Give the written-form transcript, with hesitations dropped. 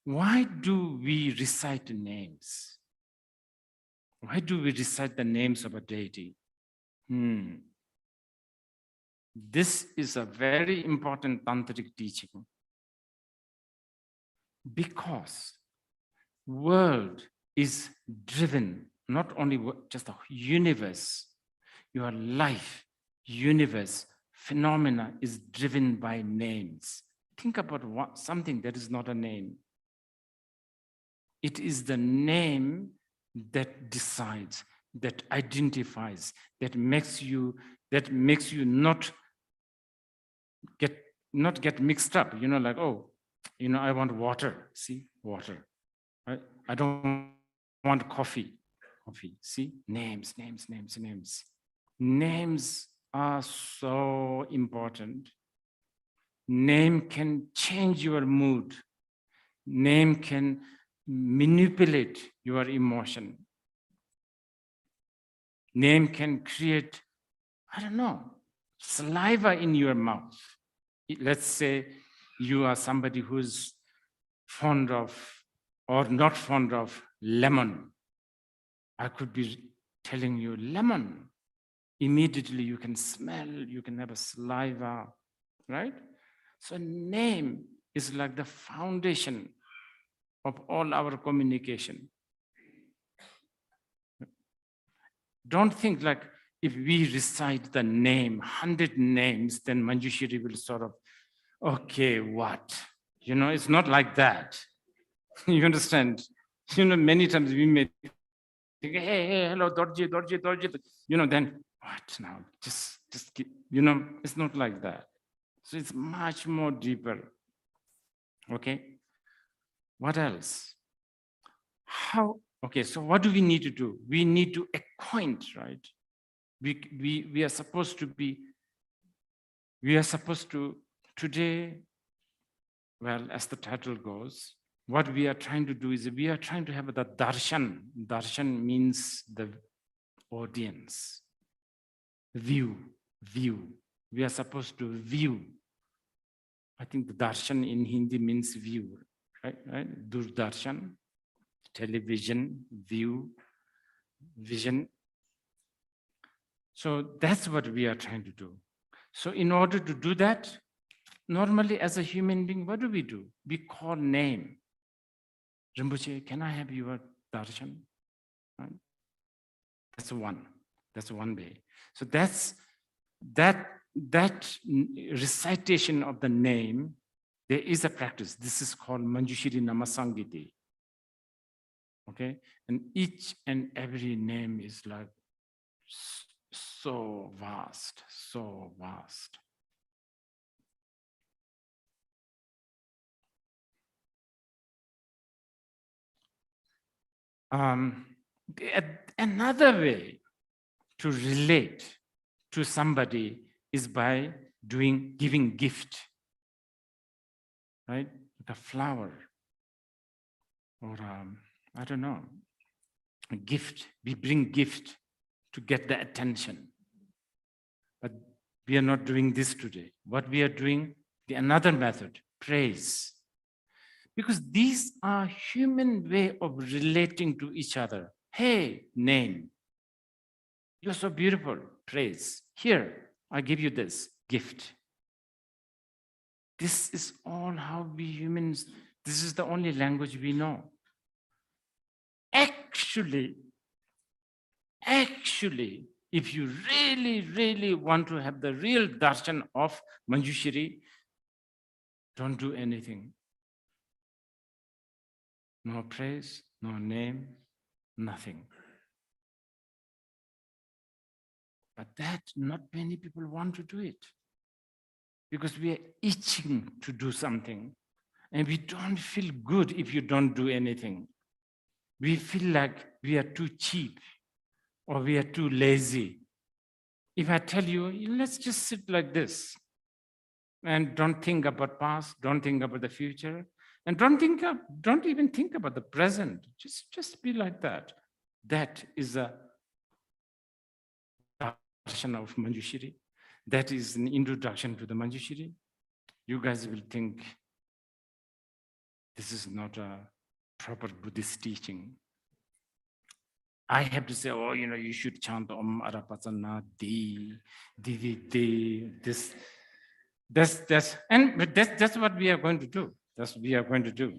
Why do we recite names? Why do we recite the names of a deity? This is a very important tantric teaching, because world is driven, not only just the universe, your life, universe, phenomena is driven by names. Think about something that is not a name. It is the name that decides, that identifies, that makes you not get mixed up, like, oh, I want water, see, water. I don't want coffee, see, names. Names are so important. Name can change your mood. Name can manipulate your emotion. Name can create, I don't know, saliva in your mouth. Let's say you are somebody who's fond of or not fond of lemon. I could be telling you lemon. Immediately you can smell, you can have a saliva, right? So name is like the foundation of all our communication. Don't think like if we recite the name, 100 names, then Manjushri will sort of, okay, what? It's not like that. You understand? Many times we may think, hey, hello, Dorji. Then what now? Just keep, it's not like that. So it's much more deeper. Okay. What else? Okay, so what do we need to do? We need to acquaint, right? We are supposed to today, well, as the title goes, what we are trying to do is we are trying to have the darshan. Darshan means the audience, view. We are supposed to view. I think the darshan in Hindi means view, right? Durdarshan, television, view, vision. So that's what we are trying to do. So in order to do that, normally as a human being, what do? We call name. Rinpoche, can I have your darshan? Right? That's one way. So that recitation of the name, there is a practice. This is called Manjushri Namasangiti. Okay? And each and every name is like so vast. Another way to relate to somebody is by giving gift, right? The flower, or I don't know, a gift. We bring gift to get the attention. But we are not doing this today. What we are doing, another method, praise. Because these are human way of relating to each other. Hey, name. You're so beautiful, praise. Here, I give you this gift. This is all how we humans, this is the only language we know. Actually, if you really want to have the real darshan of Manjushri, don't do anything. No praise, no name, nothing. But that, not many people want to do it, because we are itching to do something, and we don't feel good if you don't do anything. We feel like we are too cheap or we are too lazy. If I tell you, let's just sit like this and don't think about past, don't think about the future, and don't even think about the present. Just be like that. That is a darshan of Manjushri. That is an introduction to the Manjushri. You guys will think This is not a proper Buddhist teaching. I have to say, oh, you should chant Om Arapasana Di, this. That's what we are going to do. That's what we are going to do.